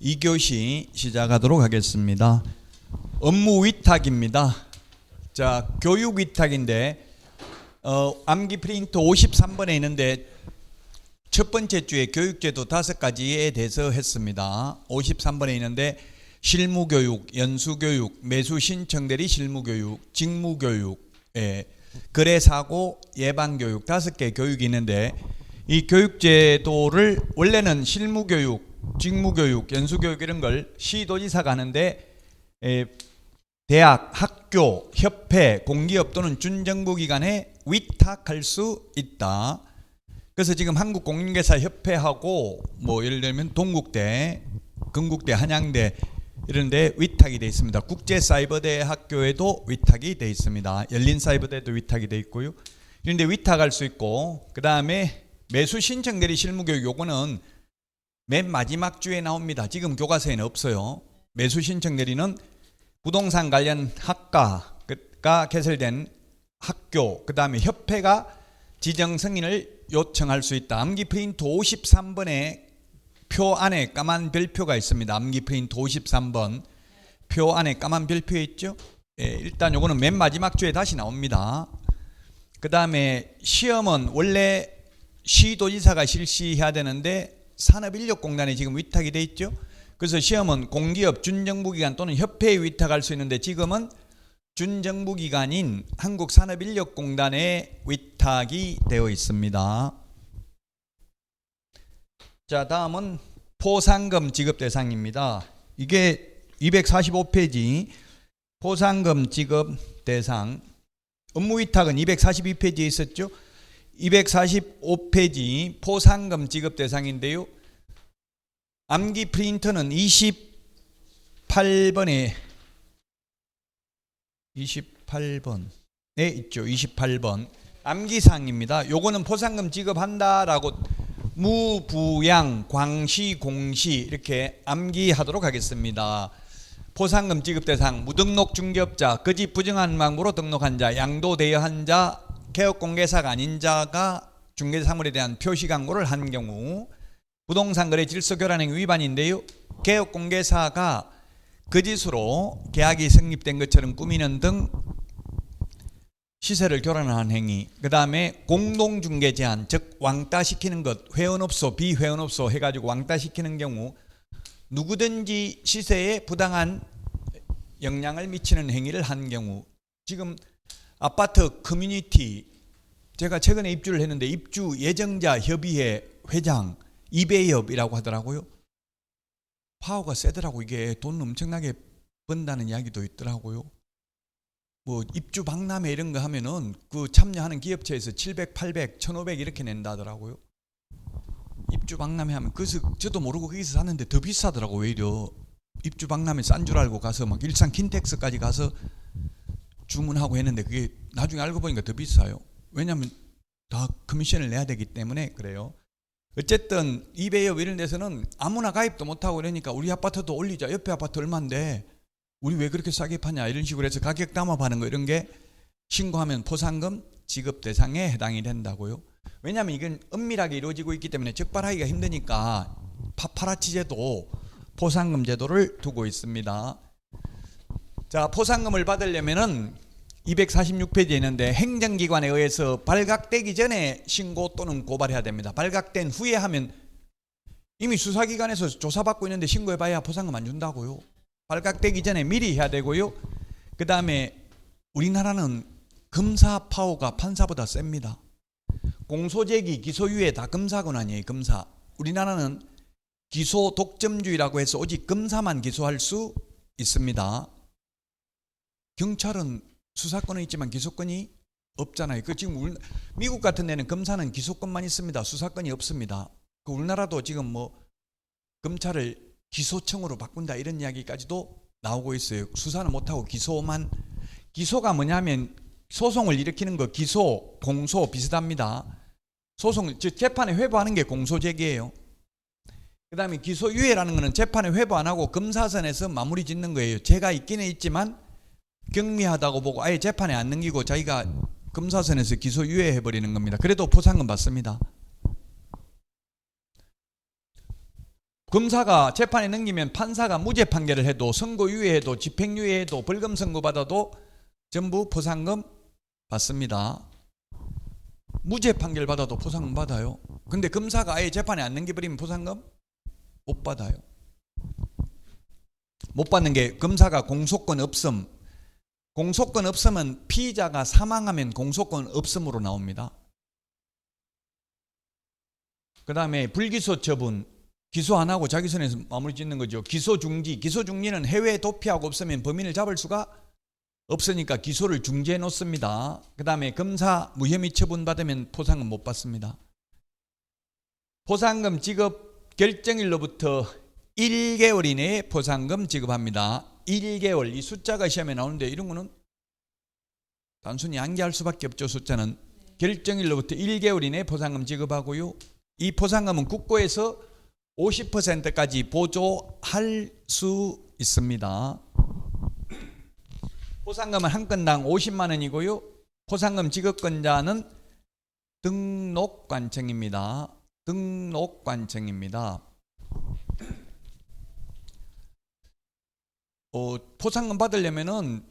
2교시 시작하도록 하겠습니다. 업무 위탁입니다. 자, 교육 위탁인데 암기 프린터 53번에 있는데 첫 번째 주에 교육제도 5가지에 대해서 했습니다. 53번에 있는데 실무교육, 연수교육, 매수신청대리 실무교육, 직무교육, 거래사고, 예방교육 5개 교육이 있는데 이 교육제도를 원래는 실무교육, 직무교육, 연수교육 이런 걸 시도지사가 하는데 대학, 학교, 협회, 공기업 또는 준정부기관에 위탁할 수 있다. 그래서 지금 한국공인중개사협회하고 뭐 예를 들면 동국대, 건국대, 한양대 이런 데 위탁이 되어 있습니다. 국제사이버대학교에도 위탁이 되어 있습니다. 열린사이버대도 위탁이 되어 있고요. 이런 데 위탁할 수 있고, 그 다음에 매수신청대리 실무교육 요거는 맨 마지막 주에 나옵니다. 지금 교과서에는 없어요. 매수신청대리는 부동산 관련 학과가 개설된 학교, 그 다음에 협회가 지정 승인을 요청할 수 있다. 암기 프린트 53번에 표 안에 까만 별표가 있습니다. 암기 프린트 53번 표 안에 까만 별표 있죠? 일단 요거는 맨 마지막 주에 다시 나옵니다. 그 다음에 시험은 원래 시도지사가 실시해야 되는데 산업인력공단에 지금 위탁이 돼 있죠. 그래서 시험은 공기업, 준정부기관 또는 협회에 위탁할 수 있는데 지금은 준정부기관인 한국산업인력공단에 위탁이 되어 있습니다. 자, 다음은 포상금 지급 대상입니다. 이게 245페이지 포상금 지급 대상, 업무 위탁은 242페이지에 있었죠. 245페이지 포상금 지급 대상인데요. 암기 프린터는 28번에 28번에 있죠. 28번 암기사항입니다. 요거는 포상금 지급한다라고 무부양, 광시, 공시 이렇게 암기하도록 하겠습니다. 포상금 지급 대상 무등록 중개업자, 거짓 부정한 망부로 등록한 자, 양도 대여한 자, 개업공개사가 아닌 자가 중개사물에 대한 표시 광고를 한 경우, 부동산 거래 질서 교란 행위 위반인데요. 개업공개사가 거짓으로 계약이 성립된 것처럼 꾸미는 등 시세를 교란하는 행위, 그 다음에 공동중개 제한, 즉 왕따시키는 것, 회원업소, 비회원업소 해가지고 왕따시키는 경우 누구든지 시세에 부당한 영향을 미치는 행위를 한 경우, 지금 아파트 커뮤니티 제가 최근에 입주를 했는데 입주 예정자 협의회 회장 이배엽이라고 하더라고요. 파워가 세더라고. 이게 돈 엄청나게 번다는 이야기도 있더라고요. 뭐 입주 박람회 이런 거 하면은 그 참여하는 기업체에서 700, 800, 1500 이렇게 낸다 하더라고요. 입주 박람회 하면 그래서 저도 모르고 거기서 샀는데 더 비싸더라고. 오히려 입주 박람회 싼 줄 알고 가서 막 일산 킨텍스까지 가서 주문하고 했는데 그게 나중에 알고 보니까 더 비싸요. 왜냐하면 다 커미션을 내야 되기 때문에 그래요. 어쨌든 이배업 이런 데서는 아무나 가입도 못하고 그러니까 우리 아파트도 올리자. 옆에 아파트 얼마인데 우리 왜 그렇게 싸게 파냐 이런 식으로 해서 가격 담합하는 거 이런 게 신고하면 포상금 지급 대상에 해당이 된다고요. 왜냐하면 이건 은밀하게 이루어지고 있기 때문에 적발하기가 힘드니까 파파라치 제도, 포상금 제도를 두고 있습니다. 자, 포상금을 받으려면은 246페이지에 있는데 행정기관에 의해서 발각되기 전에 신고 또는 고발해야 됩니다. 발각된 후에 하면 이미 수사기관에서 조사받고 있는데 신고해봐야 포상금 안 준다고요. 발각되기 전에 미리 해야 되고요. 그 다음에 우리나라는 검사 파워가 판사보다 셉니다. 공소제기, 기소유예 다 검사권 아니에요. 검사. 우리나라는 기소 독점주의라고 해서 오직 검사만 기소할 수 있습니다. 경찰은 수사권은 있지만 기소권이 없잖아요. 그 지금 미국 같은 데는 검사는 기소권만 있습니다. 수사권이 없습니다. 그 우리나라도 지금 뭐 검찰을 기소청으로 바꾼다 이런 이야기까지도 나오고 있어요. 수사는 못하고 기소만. 기소가 뭐냐면 소송을 일으키는 거, 기소, 공소 비슷합니다. 소송, 즉 재판에 회부하는 게 공소제기예요. 그 다음에 기소유예라는 거는 재판에 회부 안 하고 검사선에서 마무리 짓는 거예요. 죄가 있기는 있지만 경미하다고 보고 아예 재판에 안 넘기고 자기가 검사선에서 기소유예해버리는 겁니다. 그래도 포상금 받습니다. 검사가 재판에 넘기면 판사가 무죄 판결을 해도 선고유예해도 집행유예해도 벌금 선고받아도 전부 포상금 받습니다. 무죄 판결 받아도 포상금 받아요. 근데 검사가 아예 재판에 안 넘겨버리면 포상금 못 받아요. 못 받는 게 검사가 공소권 없음. 공소권 없으면 피의자가 사망하면 공소권 없음으로 나옵니다. 그 다음에 불기소 처분. 기소 안 하고 자기 선에서 마무리 짓는 거죠. 기소 중지. 기소 중지는 해외 도피하고 없으면 범인을 잡을 수가 없으니까 기소를 중지해 놓습니다. 그 다음에 검사 무혐의 처분 받으면 포상금 못 받습니다. 포상금 지급 결정일로부터 1개월 이내에 포상금 지급합니다. 1개월. 이 숫자가 시험에 나오는데 이런 거는 단순히 암기할 수밖에 없죠. 숫자는 결정일로부터 1개월 이내에 포상금 지급하고요. 이 포상금은 국고에서 50%까지 보조할 수 있습니다. 포상금은 한 건당 50만 원이고요. 포상금 지급권자는 등록관청입니다. 등록관청입니다. 포상금 받으려면은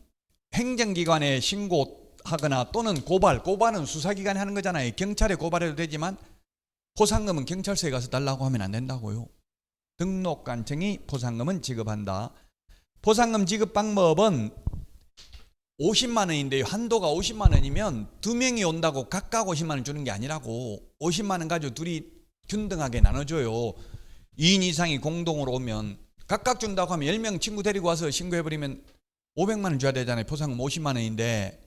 행정기관에 신고하거나 또는 고발은 수사기관이 하는 거잖아요. 경찰에 고발해도 되지만 포상금은 경찰서에 가서 달라고 하면 안 된다고요. 등록관청이 포상금은 지급한다. 포상금 지급 방법은 50만 원인데요. 한도가 50만 원이면 두 명이 온다고 각각 50만 원 주는 게 아니라고 50만 원 가지고 둘이 균등하게 나눠줘요. 2인 이상이 공동으로 오면 각각 준다고 하면 10명 친구 데리고 와서 신고해버리면 500만 원 줘야 되잖아요. 포상금 50만 원인데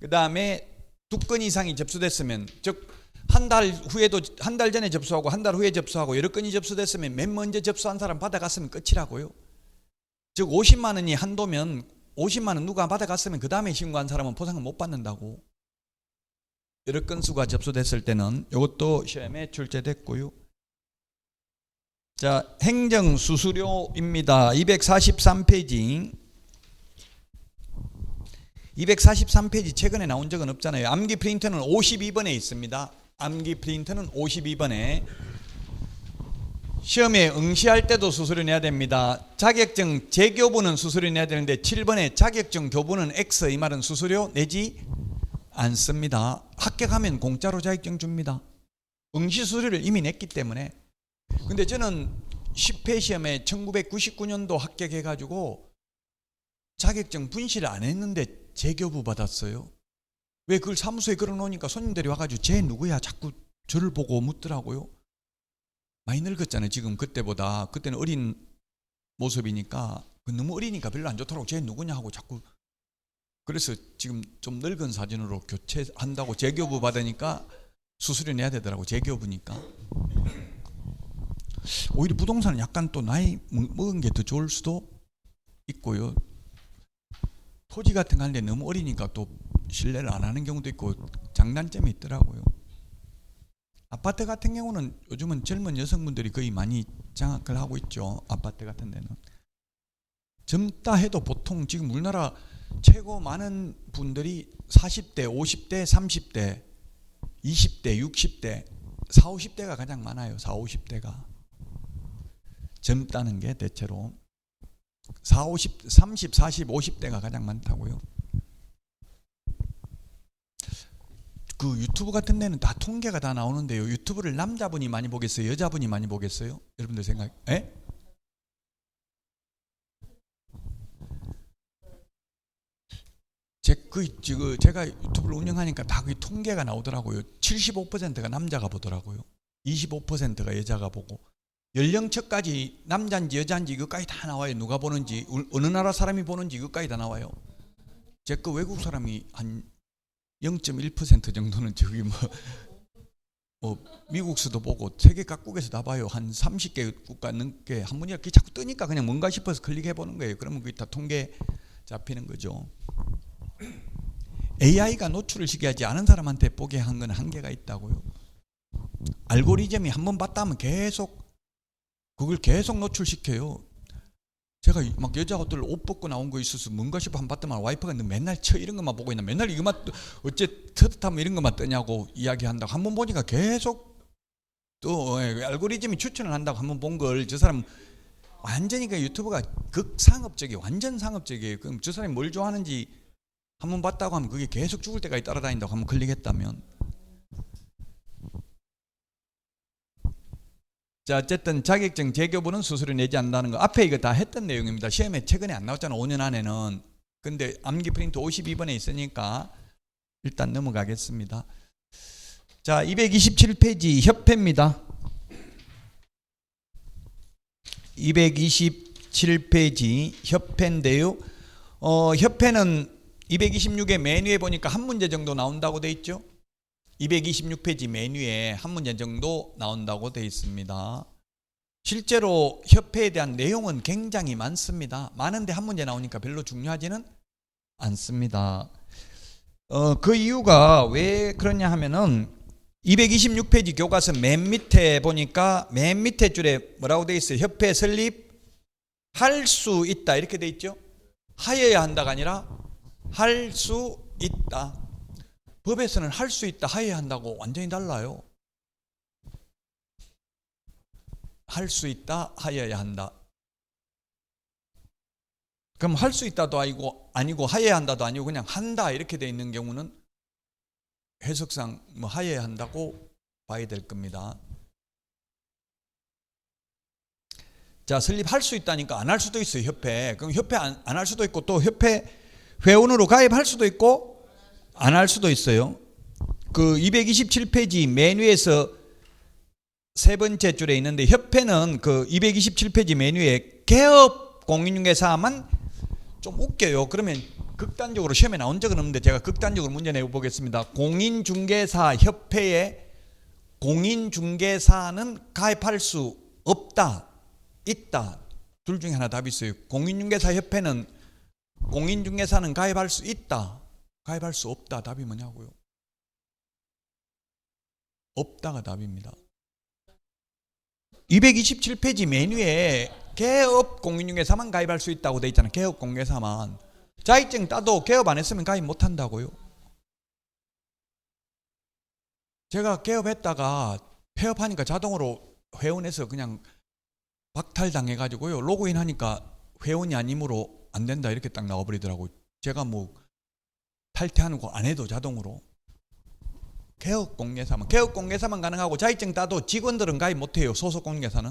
그 다음에 2건 이상이 접수됐으면 즉 한 달 후에도 한 달 전에 접수하고 한 달 후에 접수하고 여러 건이 접수됐으면 맨 먼저 접수한 사람 받아갔으면 끝이라고요. 즉 50만 원이 한도면 50만 원 누가 받아갔으면 그 다음에 신고한 사람은 포상금 못 받는다고. 여러 건수가 접수됐을 때는 이것도 시험에 출제됐고요. 자, 행정수수료입니다. 243페이지. 243페이지 최근에 나온 적은 없잖아요. 암기 프린터는 52번에 있습니다. 암기 프린터는 52번에 시험에 응시할 때도 수수료 내야 됩니다. 자격증 재교부는 수수료 내야 되는데 7번에 자격증 교부는 X, 이 말은 수수료 내지 않습니다. 합격하면 공짜로 자격증 줍니다. 응시 수수료를 이미 냈기 때문에. 근데 저는 10회 시험에 1999년도 합격해가지고 자격증 분실을 안 했는데 재교부 받았어요. 왜 그걸 사무소에 걸어놓으니까 손님들이 와가지고 쟤 누구야 자꾸 저를 보고 묻더라고요. 많이 늙었잖아요. 지금 그때보다. 그때는 어린 모습이니까 너무 어리니까 별로 안 좋더라고. 쟤 누구냐 하고 자꾸. 그래서 지금 좀 늙은 사진으로 교체한다고 재교부 받으니까 수수료 내야 되더라고. 재교부니까. 오히려 부동산은 약간 또 나이 먹은 게 더 좋을 수도 있고요. 토지 같은 거 하는데 너무 어리니까 또 신뢰를 안 하는 경우도 있고 장단점이 있더라고요. 아파트 같은 경우는 요즘은 젊은 여성분들이 거의 많이 장악을 하고 있죠. 아파트 같은 데는. 젊다 해도 보통 지금 우리나라 최고 많은 분들이 40대, 50대, 30대, 20대, 60대, 40, 50대가 가장 많아요. 40, 50대가. 젊다는 게 대체로 30, 40, 50대가 가장 많다고요. 그 유튜브 같은 데는 다 통계가 다 나오는데요. 유튜브를 남자분이 많이 보겠어요? 여자분이 많이 보겠어요? 여러분들 생각? 에? 제가 유튜브를 운영하니까 다 그 통계가 나오더라고요. 75%가 남자가 보더라고요. 25%가 여자가 보고. 연령층까지 남자인지 여자인지 이것까지 다 나와요. 누가 보는지, 어느 나라 사람이 보는지 이것까지 다 나와요. 제 거 외국 사람이 한 0.1% 정도는 저기 미국서도 보고 세계 각국에서 다 봐요. 한 30개 국가 넘게 한 분이 이렇게 자꾸 뜨니까 그냥 뭔가 싶어서 클릭해 보는 거예요. 그러면 그게 다 통계 잡히는 거죠. AI가 노출을 시켜야지 아는 사람한테 보게 한 건 한계가 있다고요. 알고리즘이 한번 봤다 하면 그걸 계속 노출시켜요. 제가 막 여자 옷들 옷 벗고 나온 거 있어서 뭔가 싶어 한 봤더만 와이프가 너 맨날 이런 것만 보고 있나, 맨날 이것만 어째 터득하면 이런 것만 뜨냐고 이야기한다고. 한번 보니까 계속 또 알고리즘이 추천을 한다고 한번 본 걸 저 사람 완전히 그 유튜브가 극상업적이에요. 완전 상업적이에요. 그럼 저 사람이 뭘 좋아하는지 한번 봤다고 하면 그게 계속 죽을 때까지 따라다닌다고 한번 클릭했다면. 자, 어쨌든 자격증 재교부는 수수료 내지 않는다는 거 앞에 이거 다 했던 내용입니다. 시험에 최근에 안 나왔잖아. 5년 안에는. 근데 암기 프린트 52번에 있으니까 일단 넘어가겠습니다. 자, 227페이지 협회입니다. 227페이지 협회인데요. 협회는 226의 메뉴에 보니까 한 문제 정도 나온다고 돼 있죠. 226페이지 메뉴에 한 문제 정도 나온다고 돼 있습니다. 실제로 협회에 대한 내용은 굉장히 많습니다. 많은데 한 문제 나오니까 별로 중요하지는 않습니다. 그 이유가 왜 그러냐 하면은 226페이지 교과서 맨 밑에 보니까 맨 밑에 줄에 뭐라고 돼 있어요? 협회 설립할 수 있다 이렇게 돼 있죠. 하여야 한다가 아니라 할 수 있다. 법에서는 할 수 있다, 하여야 한다고 완전히 달라요. 할 수 있다, 하여야 한다. 그럼 할 수 있다도 아니고 하여야 한다도 아니고 그냥 한다 이렇게 돼 있는 경우는 해석상 뭐 하여야 한다고 봐야 될 겁니다. 자, 설립할 수 있다니까 안 할 수도 있어요, 협회. 그럼 협회 안 할 수도 있고 또 협회 회원으로 가입할 수도 있고 안 할 수도 있어요. 그 227페이지 메뉴에서 세 번째 줄에 있는데 협회는 그 227페이지 메뉴에 개업 공인중개사만 좀 웃겨요. 그러면 극단적으로 시험에 나온 적은 없는데 제가 극단적으로 문제 내보겠습니다. 공인중개사 협회에 공인중개사는 가입할 수 없다, 있다. 둘 중에 하나 답이 있어요. 공인중개사 협회는 공인중개사는 가입할 수 있다, 가입할 수 없다. 답이 뭐냐고요? 없다가 답입니다. 227페이지 메뉴에 개업 공인중개사만 가입할 수 있다고 돼 있잖아요. 개업 공개사만. 자격증 따도 개업 안 했으면 가입 못 한다고요. 제가 개업했다가 폐업하니까 자동으로 회원에서 그냥 박탈당해가지고요. 로그인 하니까 회원이 아니므로 안 된다 이렇게 딱 나와버리더라고요. 제가 뭐 탈퇴하는 거 안 해도 자동으로. 개업 공개사만 가능하고 자격증 따도 직원들은 가입 못해요. 소속 공개사는.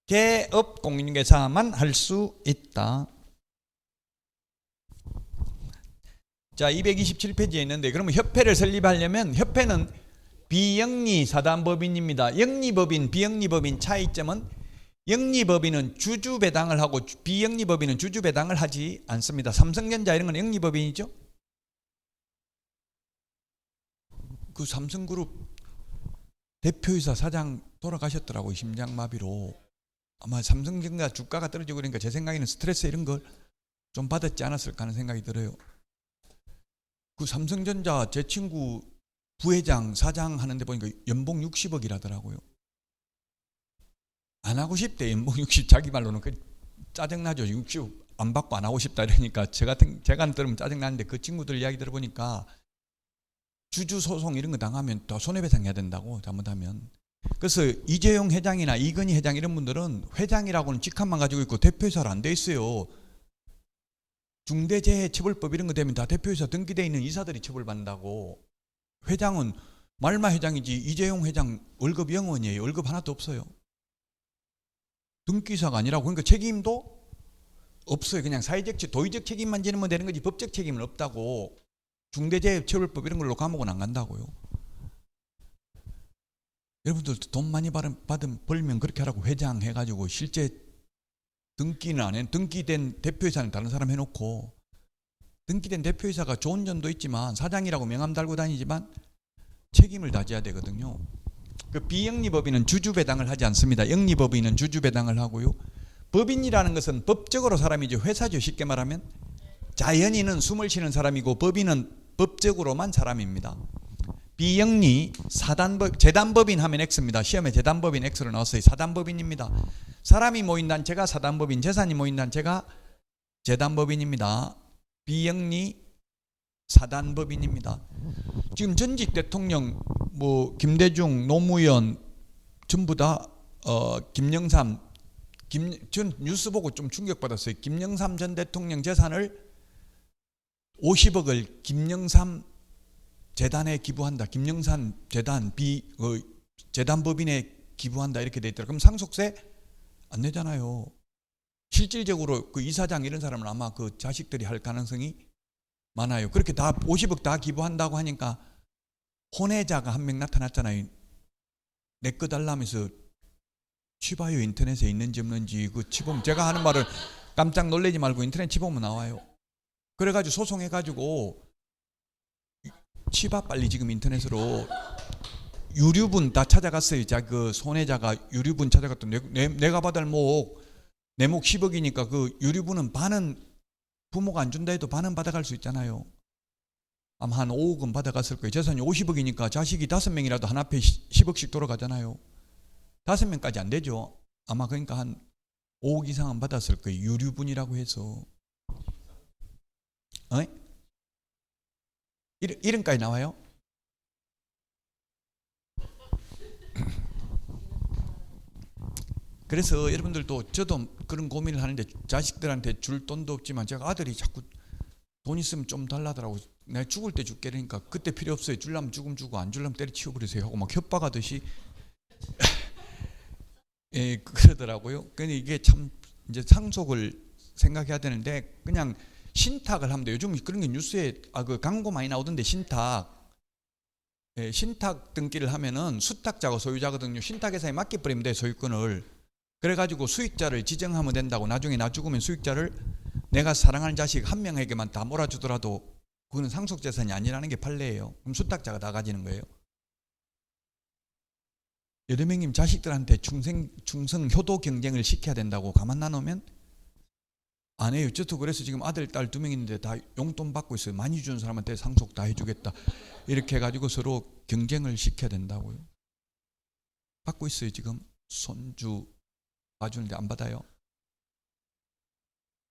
개업 공개사만 할 수 있다. 자, 227페이지에 있는데 그러면 협회를 설립하려면 협회는 비영리 사단법인입니다. 영리법인, 비영리법인 차이점은 영리법인은 주주배당을 하고 비영리법인은 주주배당을 하지 않습니다. 삼성전자 이런 건 영리법인이죠. 그 삼성그룹 대표이사 사장 돌아가셨더라고요. 심장마비로. 아마 삼성전자 주가가 떨어지고 그러니까 제 생각에는 스트레스 이런 걸 좀 받았지 않았을까 하는 생각이 들어요. 그 삼성전자 제 친구 부회장, 사장 하는데 보니까 연봉 60억이라더라고요. 안 하고 싶대. 연봉 60, 자기 말로는 짜증나죠. 60억 안 받고 안 하고 싶다 이러니까 제가 들으면 짜증나는데 그 친구들 이야기 들어보니까 주주 소송 이런 거 당하면 더 손해배상해야 된다고 잘못하면. 그래서 이재용 회장이나 이건희 회장 이런 분들은 회장이라고는 직함만 가지고 있고 대표이사로 안 돼 있어요. 중대재해처벌법 이런 거 되면 다 대표이사 등기되어 있는 이사들이 처벌받는다고. 회장은 말마 회장이지 이재용 회장 월급 0원이에요. 월급 하나도 없어요. 등기사가 아니라고. 그러니까 책임도 없어요. 그냥 사회적, 도의적 책임만 지면 되는 거지 법적 책임은 없다고. 중대재해처벌법 이런 걸로 감옥은 안 간다고요. 여러분들도 돈 많이 벌면 그렇게 하라고. 회장 해가지고 실제 등기는 안 해. 등기된 대표이사는 다른 사람 해놓고. 등기된 대표이사가 좋은 점도 있지만 사장이라고 명함 달고 다니지만 책임을 다져야 되거든요. 그 비영리법인은 주주배당을 하지 않습니다. 영리법인은 주주배당을 하고요. 법인이라는 것은 법적으로 사람이죠. 회사죠. 쉽게 말하면. 자연인은 숨을 쉬는 사람이고 법인은 법적으로만 사람입니다. 비영리 재단법인 하면 X입니다. 시험에 재단법인 X로 나왔어요. 사단법인입니다. 사람이 모인 단체가 사단법인, 재산이 모인 단체가 재단법인입니다. 비영리 사단법인입니다. 지금 전직 대통령 김대중, 노무현, 전부 다 김영삼 전 뉴스 보고 좀 충격받았어요. 김영삼 전 대통령 재산을 50억을 김영삼 재단에 기부한다. 김영삼 재단 재단법인에 기부한다 이렇게 돼 있더라고요. 그럼 상속세 안 내잖아요. 실질적으로 그 이사장 이런 사람은 아마 그 자식들이 할 가능성이 많아요. 그렇게 다 50억 다 기부한다고 하니까 혼외자가 한 명 나타났잖아요. 내 거 달라면서 치봐요. 인터넷에 있는지 없는지. 그 치보면 제가 하는 말을 깜짝 놀라지 말고 인터넷 치보면 나와요. 그래가지고 소송해가지고 치봐 빨리 지금 인터넷으로. 유류분 다 찾아갔어요. 그 손해자가 유류분 찾아갔더니 내가 받을 내 목 10억이니까 그 유류분은 반은 부모가 안 준다 해도 반은 받아갈 수 있잖아요. 아마 한 5억은 받아갔을 거예요. 재산이 50억이니까 자식이 5명이라도 한 앞에 10억씩 돌아가잖아요. 5명까지 안 되죠. 아마 그러니까 한 5억 이상은 받았을 거예요. 유류분이라고 해서. 이름까지 나와요? 그래서 여러분들도 저도 그런 고민을 하는데 자식들한테 줄 돈도 없지만 제가 아들이 자꾸 돈 있으면 좀 달라더라고. 내가 죽을 때 줄게 그러니까 그때 필요 없어요. 줄라면 죽으면 주고 안 줄라면 때려치워 버리세요 하고 막 협박하듯이 예, 그러더라고요. 근데 이게 참 이제 상속을 생각해야 되는데 그냥 신탁을 하면 돼요. 요즘 그런 게 뉴스에 그 광고 많이 나오던데 신탁. 예, 신탁 등기를 하면은 수탁자가 소유자거든요. 신탁회사에 맡겨버리면 돼요. 소유권을. 그래가지고 수익자를 지정하면 된다고. 나중에 나 죽으면 수익자를 내가 사랑하는 자식 한 명에게만 다 몰아주더라도 그거는 상속재산이 아니라는 게 판례예요. 그럼 수탁자가 다 가지는 거예요. 여대명님 자식들한테 충성 효도 경쟁을 시켜야 된다고 가만 놔놓으면 안 해요. 저도 그래서 지금 아들 딸 2명 있는데 다 용돈 받고 있어요. 많이 주는 사람한테 상속 다 해주겠다 이렇게 해가지고 서로 경쟁을 시켜야 된다고요. 받고 있어요. 지금 손주 봐주는데 안 받아요.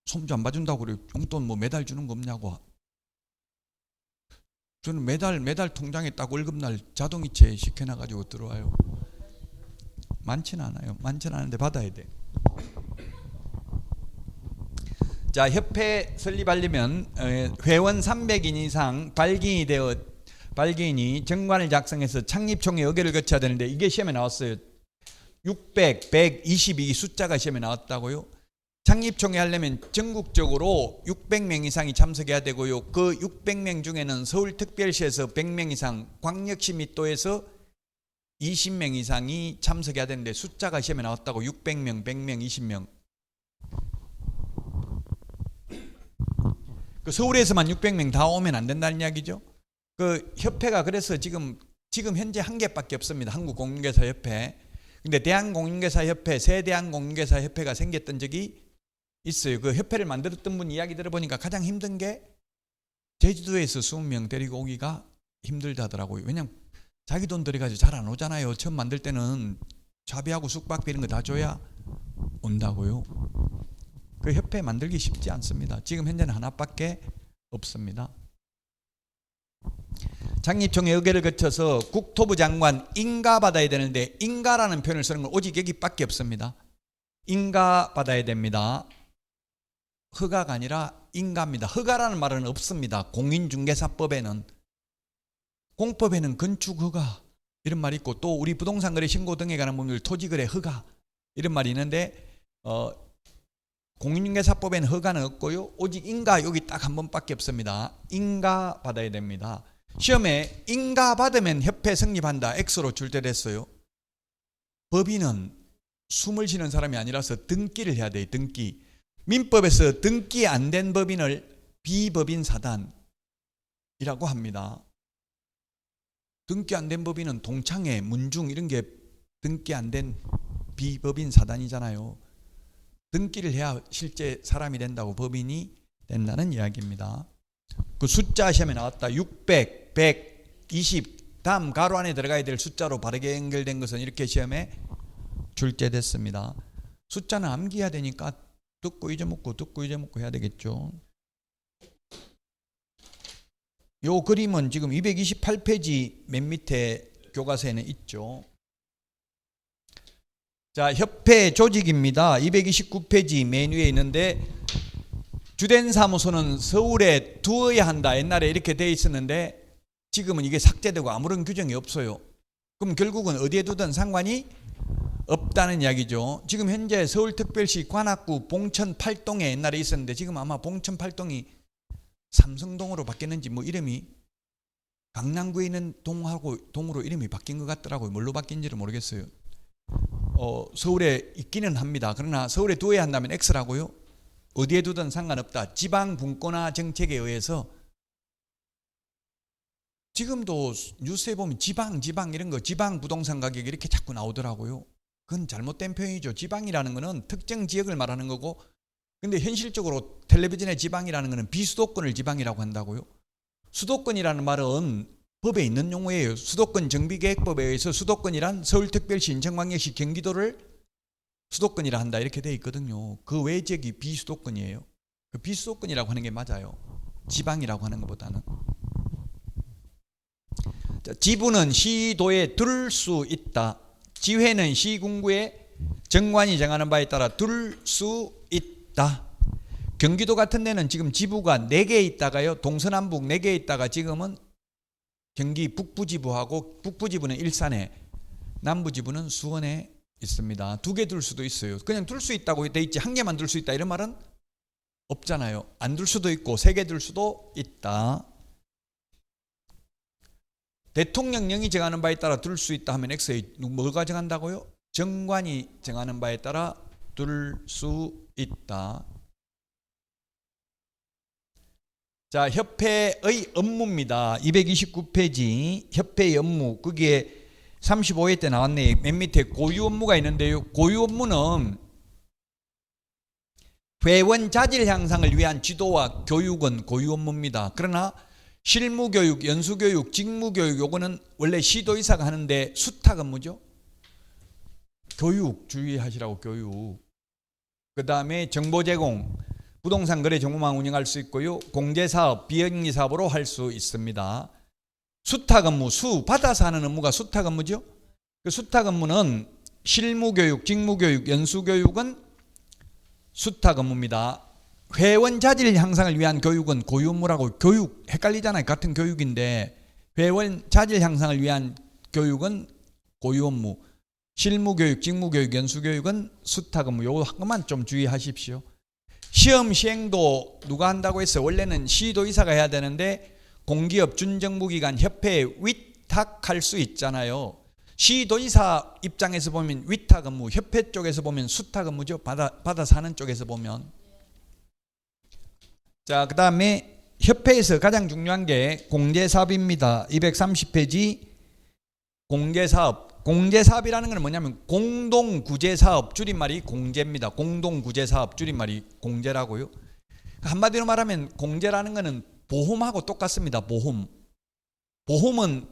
손주 안 봐준다고 그래요. 용돈 뭐 매달 주는 거 없냐고. 저는 매달 통장에 딱 월급날 자동이체 시켜놔가지고 들어와요. 많지는 않아요. 많지는 않은데 받아야 돼. 자, 협회 설립하려면 회원 300인 이상 발기인이 정관을 작성해서 창립총회 의결을 거쳐야 되는데 이게 시험에 나왔어요. 600, 122 숫자가 시험에 나왔다고요. 창립총회 하려면 전국적으로 600명 이상이 참석해야 되고요. 그 600명 중에는 서울특별시에서 100명 이상, 광역시 및도에서 20명 이상이 참석해야 되는데 숫자가 시험에 나왔다고. 600명, 100명, 20명. 그 서울에서만 600명 다 오면 안 된다는 이야기죠. 그 협회가 그래서 지금 현재 한 개밖에 없습니다. 한국공인중개사협회. 근데 대한공인중개사협회, 새대한공인중개사협회가 생겼던 적이 있어요. 그 협회를 만들었던 분 이야기 들어보니까 가장 힘든 게 제주도에서 20명 데리고 오기가 힘들다더라고요. 왜냐면 자기 돈 들여가지고 잘 안 오잖아요. 처음 만들 때는 차비하고 숙박비 이런 거 다 줘야 온다고요. 그 협회 만들기 쉽지 않습니다. 지금 현재는 하나밖에 없습니다. 창립총회 의결을 거쳐서 국토부 장관 인가 받아야 되는데 인가라는 표현을 쓰는 건 오직 여기밖에 없습니다. 인가 받아야 됩니다. 허가가 아니라 인가입니다. 허가라는 말은 없습니다. 공인중개사법에는. 공법에는 건축허가 이런 말이 있고 또 우리 부동산거래 신고 등에 관한 법률 토지거래 허가 이런 말이 있는데 공인중개사법에는 허가는 없고요. 오직 인가 여기 딱 한 번밖에 없습니다. 인가 받아야 됩니다. 시험에 인가 받으면 협회 성립한다 X로 출제됐어요. 법인은 숨을 쉬는 사람이 아니라서 등기를 해야 돼요. 등기. 민법에서 등기 안 된 법인을 비법인 사단이라고 합니다. 등기 안 된 법인은 동창회, 문중 이런 게 등기 안 된 비법인 사단이잖아요. 등기를 해야 실제 사람이 된다고 법인이 된다는 이야기입니다. 그 숫자 시험에 나왔다. 600, 120 다음 가로 안에 들어가야 될 숫자로 바르게 연결된 것은 이렇게 시험에 출제됐습니다. 숫자는 암기해야 되니까 듣고 잊어먹고 해야 되겠죠. 요 그림은 지금 228페이지 맨 밑에 교과서에는 있죠. 자, 협회 조직입니다. 229페이지 메뉴에 있는데 주된 사무소는 서울에 두어야 한다. 옛날에 이렇게 돼 있었는데 지금은 이게 삭제되고 아무런 규정이 없어요. 그럼 결국은 어디에 두든 상관이 없다는 이야기죠. 지금 현재 서울특별시 관악구 봉천 8동에 옛날에 있었는데 지금 아마 봉천 8동이 삼성동으로 바뀌었는지 뭐 이름이 강남구에 있는 동하고 동으로 이름이 바뀐 것 같더라고요. 뭘로 바뀐지를 모르겠어요. 서울에 있기는 합니다. 그러나 서울에 두어야 한다면 X라고요. 어디에 두든 상관없다. 지방 분권화 정책에 의해서 지금도 뉴스에 보면 지방 이런 거 지방 부동산 가격이 이렇게 자꾸 나오더라고요. 그건 잘못된 표현이죠. 지방이라는 거는 특정 지역을 말하는 거고, 근데 현실적으로 텔레비전의 지방이라는 거는 비수도권을 지방이라고 한다고요. 수도권이라는 말은 법에 있는 용어예요. 수도권 정비계획법에 의해서 수도권이란 서울특별시, 인천광역시, 경기도를 수도권이라 한다 이렇게 돼 있거든요. 그 외 지역이 비수도권이에요. 그 비수도권이라고 하는 게 맞아요. 지방이라고 하는 것보다는. 자, 지부는 시도에 둘 수 있다. 지회는 시군구에 정관이 정하는 바에 따라 둘 수 있다. 경기도 같은 데는 지금 지부가 4개 있다가요. 동서남북 4개 있다가 지금은 경기 북부지부하고 북부지부는 일산에, 남부지부는 수원에 있습니다. 2개 둘 수도 있어요. 그냥 둘 수 있다고 돼 있지 1개만 둘 수 있다 이런 말은 없잖아요. 안 둘 수도 있고 3개 둘 수도 있다. 대통령령이 정하는 바에 따라 둘 수 있다 하면 X에 뭐가 정한다고요? 정관이 정하는 바에 따라 둘 수 있다. 자, 협회의 업무입니다. 229페이지 협회의 업무. 거기에 35회 때 나왔네. 맨 밑에 고유 업무가 있는데요. 고유 업무는 회원 자질 향상을 위한 지도와 교육은 고유 업무입니다. 그러나 실무교육, 연수교육, 직무교육 요거는 원래 시도의사가 하는데 수탁 업무죠. 교육 주의하시라고 교육. 그 다음에 정보 제공, 부동산 거래 정보망 운영할 수 있고요. 공제사업, 비영리사업으로 할 수 있습니다. 수탁 업무, 받아서 하는 업무가 수탁 업무죠. 그 수탁 업무는 실무교육, 직무교육, 연수교육은 수탁 업무입니다. 회원 자질 향상을 위한 교육은 고유 업무라고. 교육 헷갈리잖아요. 같은 교육인데 회원 자질 향상을 위한 교육은 고유 업무, 실무교육, 직무교육, 연수교육은 수탁 업무. 요거 한 것만 좀 주의하십시오. 시험 시행도 누가 한다고 했어요? 원래는 시도의사가 해야 되는데 공기업, 준정부기관, 협회에 위탁할 수 있잖아요. 시도의사 입장에서 보면 위탁 업무, 협회 쪽에서 보면 수탁 업무죠. 받아서 하는 쪽에서 보면. 자, 그 다음에 협회에서 가장 중요한 게 공제사업입니다. 230페이지 공제사업. 공제사업이라는 건 뭐냐면 공동구제사업, 줄임말이 공제입니다. 공동구제사업, 줄임말이 공제라고요. 한마디로 말하면 공제라는 거는 보험하고 똑같습니다. 보험은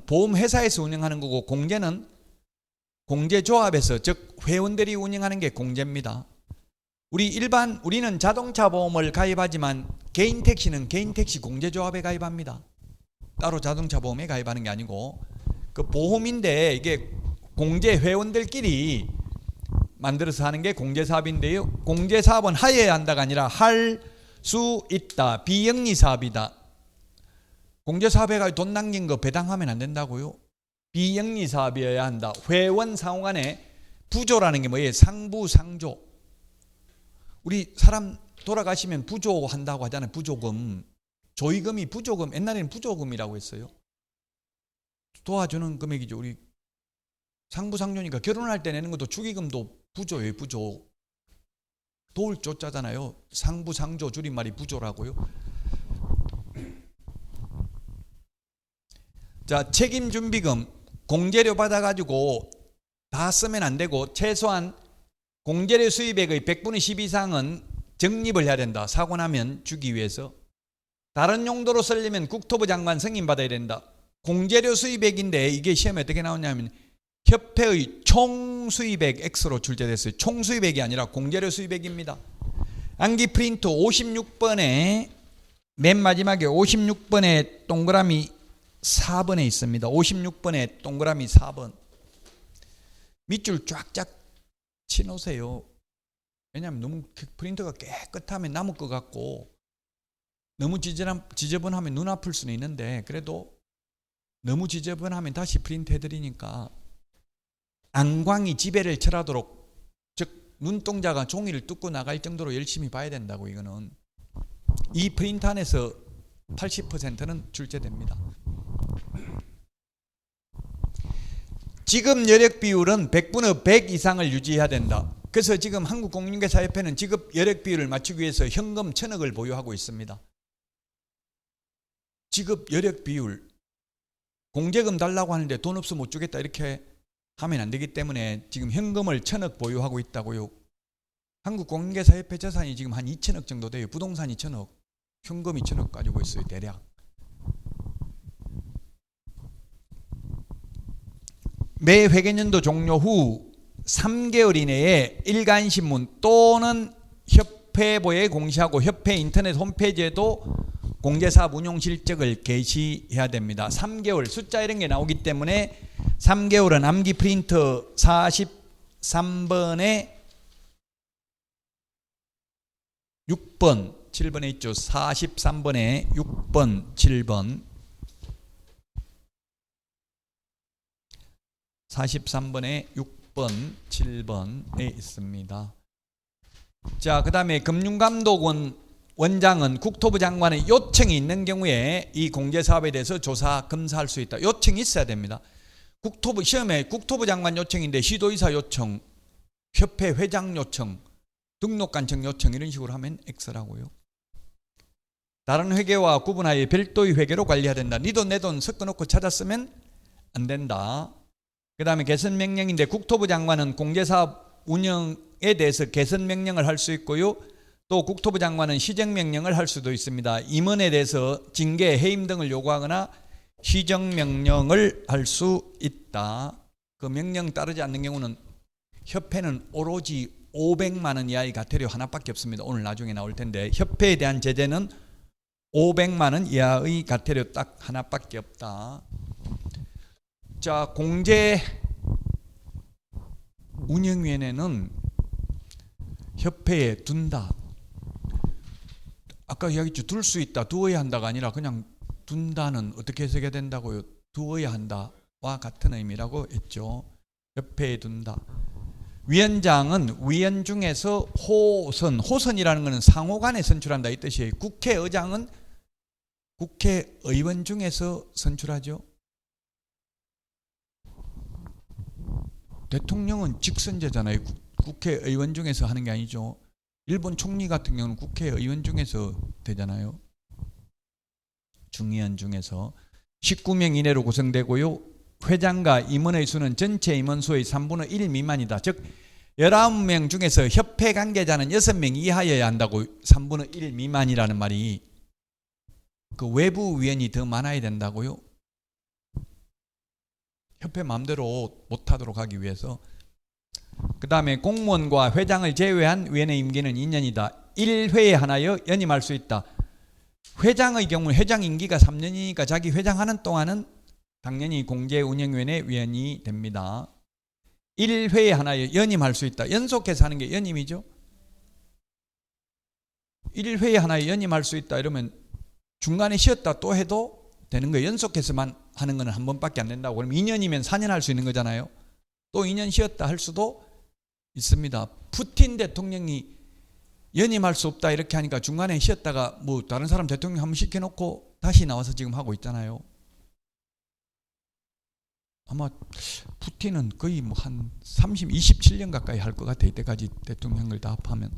보험회사에서 운영하는 거고, 공제는 공제조합에서, 즉 회원들이 운영하는 게 공제입니다. 우리는 자동차 보험을 가입하지만 개인 택시는 개인 택시 공제조합에 가입합니다. 따로 자동차 보험에 가입하는 게 아니고 그 보험인데 이게 공제 회원들끼리 만들어서 하는 게 공제사업인데요. 공제사업은 하여야 한다가 아니라 할 수 있다. 비영리 사업이다. 공제사업에 가서 돈 남긴 거 배당하면 안 된다고요. 비영리 사업이어야 한다. 회원 상호간에 부조라는 게 뭐예요? 상부상조. 우리 사람 돌아가시면 부조한다고 하잖아요. 부조금. 조의금이 부조금. 옛날에는 부조금이라고 했어요. 도와주는 금액이죠. 우리 상부상조니까 결혼할 때 내는 것도 축의금도 부조예요. 부조. 도울 조자잖아요. 상부상조 줄임말이 부조라고요. 자, 책임준비금. 공제료 받아가지고 다 쓰면 안 되고 최소한 공제료 수입액의 100분의 10 이상은 적립을 해야 된다. 사고 나면 주기 위해서. 다른 용도로 쓰려면 국토부 장관 승인 받아야 된다. 공제료 수입액인데 이게 시험에 어떻게 나오냐면 협회의 총 수입액 X로 출제됐어요. 총 수입액이 아니라 공제료 수입액입니다. 암기 프린트 56번에 맨 마지막에 56번에 동그라미 4번에 있습니다. 56번에 동그라미 4번. 밑줄 쫙쫙 치놓으세요. 왜냐하면 너무 프린터가 깨끗하면 나무 것 같고 너무 지저분하면 눈 아플 수는 있는데 그래도 너무 지저분하면 다시 프린트 해드리니까 안광이 지배를 철하도록, 즉 눈동자가 종이를 뚫고 나갈 정도로 열심히 봐야 된다고. 이거는 이 프린터 안에서 80%는 출제됩니다. 지급 여력 비율은 100분의 100 이상을 유지해야 된다. 그래서 지금 한국공인중개사협회는 지급 여력 비율을 맞추기 위해서 현금 1,000억을 보유하고 있습니다. 지급 여력 비율, 공제금 달라고 하는데 돈 없어 못 주겠다 이렇게 하면 안 되기 때문에 지금 현금을 1,000억 보유하고 있다고요. 한국공인중개사협회 자산이 지금 한 2,000억 정도 돼요. 부동산이 1,000억, 현금이 1,000억 가지고 있어요. 대략. 매 회계연도 종료 후 3개월 이내에 일간신문 또는 협회보에 공시하고 협회 인터넷 홈페이지에도 공제사업 운용 실적을 게시해야 됩니다. 3개월 숫자 이런 게 나오기 때문에 3개월은 암기 프린터 43번에 6번 7번에 있죠. 43번에 6번 7번 43번에 6번 7번에 있습니다. 자, 그 다음에 금융감독원 원장은 국토부 장관의 요청이 있는 경우에 이 공제사업에 대해서 조사 검사할 수 있다. 요청이 있어야 됩니다. 국토부 시험에 국토부 장관 요청인데 시도의사 요청, 협회 회장 요청, 등록관청 요청 이런 식으로 하면 X라고요. 다른 회계와 구분하여 별도의 회계로 관리해야 된다. 네 돈 내 돈 섞어놓고 찾았으면 안 된다. 그 다음에 개선명령인데 국토부 장관은 공제사업 운영에 대해서 개선명령을 할 수 있고요. 또 국토부 장관은 시정명령을 할 수도 있습니다. 임원에 대해서 징계, 해임 등을 요구하거나 시정명령을 할 수 있다. 그 명령 따르지 않는 경우는 협회는 오로지 500만 원 이하의 과태료 하나밖에 없습니다. 오늘 나중에 나올 텐데 협회에 대한 제재는 500만 원 이하의 과태료 딱 하나밖에 없다. 자, 공제 운영위원회는 협회에 둔다. 아까 이야기했죠. 둘 수 있다, 두어야 한다가 아니라 그냥 둔다는 어떻게 해석해야 된다고요? 두어야 한다와 같은 의미라고 했죠. 협회에 둔다. 위원장은 위원 중에서 호선이라는 것은 상호간에 선출한다 이 뜻이에요. 국회의장은 국회의원 중에서 선출하죠. 대통령은 직선제잖아요. 국회의원 중에서 하는 게 아니죠. 일본 총리 같은 경우는 국회의원 중에서 되잖아요. 중의원 중에서 19명 이내로 구성되고요. 회장과 임원의 수는 전체 임원수의 3분의 1 미만이다. 즉 19명 중에서 협회 관계자는 6명 이하여야 한다고. 3분의 1 미만이라는 말이 그 외부 위원이 더 많아야 된다고요. 협회 마음대로 못하도록 하기 위해서. 그 다음에 공무원과 회장을 제외한 위원회 임기는 2년이다. 1회에 하나여 연임할 수 있다. 회장의 경우는 회장 임기가 3년이니까 자기 회장하는 동안은 당연히 공제운영위원회 위원이 됩니다. 1회에 하나여 연임할 수 있다. 연속해서 하는 게 연임이죠. 1회에 하나여 연임할 수 있다. 이러면 중간에 쉬었다 또 해도 되는 거예요. 연속해서만 하는 거는 한 번밖에 안 된다고. 그럼 2년이면 4년 할 수 있는 거잖아요. 또 2년 쉬었다 할 수도 있습니다. 푸틴 대통령이 연임할 수 없다 이렇게 하니까 중간에 쉬었다가 뭐 다른 사람 대통령 한번 시켜놓고 다시 나와서 지금 하고 있잖아요. 아마 푸틴은 거의 뭐 한 27년 가까이 할 것 같아요. 이때까지 대통령을 다 합하면.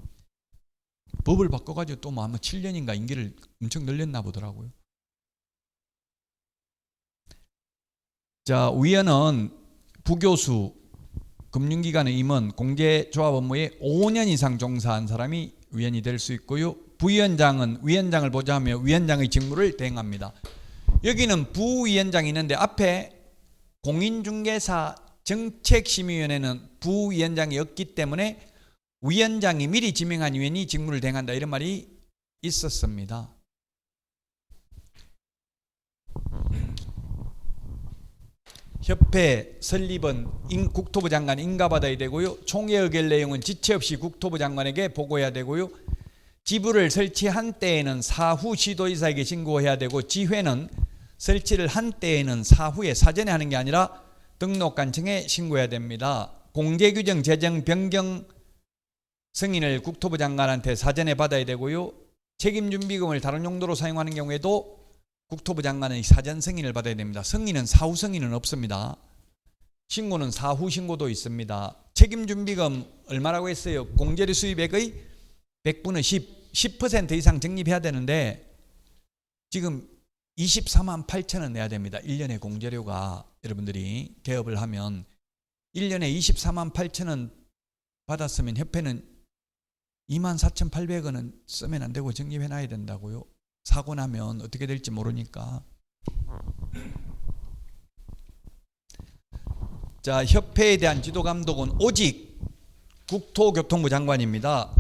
법을 바꿔가지고 또 뭐 아마 7년인가 임기를 엄청 늘렸나 보더라고요. 자, 위원은 부교수, 금융기관의 임원, 공제조합 업무에 5년 이상 종사한 사람이 위원이 될 수 있고요. 부위원장은 위원장을 보좌하며 위원장의 직무를 대행합니다. 여기는 부위원장이 있는데 앞에 공인중개사 정책심의위원회는 부위원장이 없기 때문에 위원장이 미리 지명한 위원이 직무를 대행한다 이런 말이 있었습니다. 협회 설립은 국토부 장관 인가받아야 되고요. 총회 의결 내용은 지체 없이 국토부 장관에게 보고해야 되고요. 지부를 설치한 때에는 사후 시도지사에게 신고해야 되고, 지회는 설치를 한 때에는 사후에 사전에 하는 게 아니라 등록관청에 신고해야 됩니다. 공제규정 제정 변경 승인을 국토부 장관한테 사전에 받아야 되고요. 책임준비금을 다른 용도로 사용하는 경우에도 국토부 장관의 사전 승인을 받아야 됩니다. 승인은 사후 승인은 없습니다. 신고는 사후 신고도 있습니다. 책임준비금 얼마라고 했어요? 공제료 수입액의 100분의 10% 이상 적립해야 되는데 지금 24만 8천 원 내야 됩니다. 1년에 공제료가. 여러분들이 개업을 하면 1년에 24만 8천 원 받았으면 협회는 24,800원은 쓰면 안 되고 적립해놔야 된다고요. 사고 나면 어떻게 될지 모르니까. 자, 협회에 대한 지도 감독은 오직 국토교통부 장관입니다.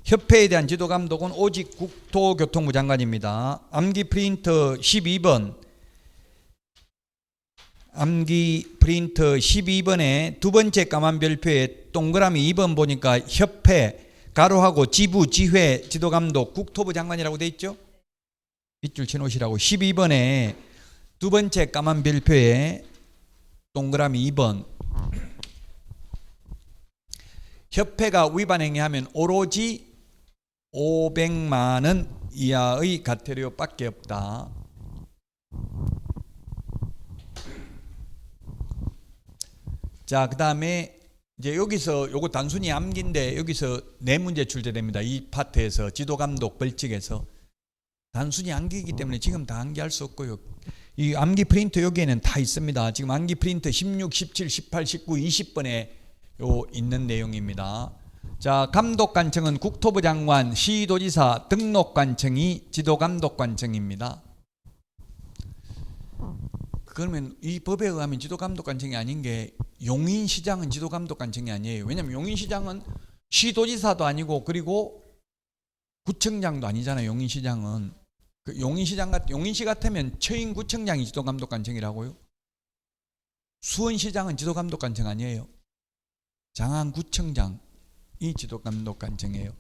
협회에 대한 지도 감독은 오직 국토교통부 장관입니다. 암기 프린터 12번, 암기 프린터 12번에 두 번째 까만 별표에 동그라미 2번 보니까 협회 가로하고 지부, 지회, 지도감독, 국토부 장관이라고 돼 있죠? 빗줄 쳐놓으시라고. 12번에 두 번째 까만 별표에 동그라미 2번. 협회가 위반 행위하면 오로지 500만 원 이하의 과태료밖에 없다. 자, 그 다음에 이제 여기서 요거 단순히 암기인데 여기서 네 문제 출제됩니다. 이 파트에서 지도감독 벌칙에서 단순히 암기이기 때문에 지금 다 암기할 수 없고요. 이 암기 프린터 여기에는 다 있습니다. 지금 암기 프린터 16, 17, 18, 19, 20번에 요 있는 내용입니다. 자, 감독관청은 국토부 장관, 시도지사, 등록관청이 지도감독관청입니다. 그러면 이 법에 의하면 지도감독관청이 아닌 게 용인시장은 지도감독관청이 아니에요. 왜냐하면 용인시장은 시도지사도 아니고 그리고 구청장도 아니잖아요. 용인시장은. 그 용인시 같으면 처인구청장이 지도감독관청이라고요. 수원시장은 지도감독관청 아니에요. 장안구청장이 지도감독관청이에요.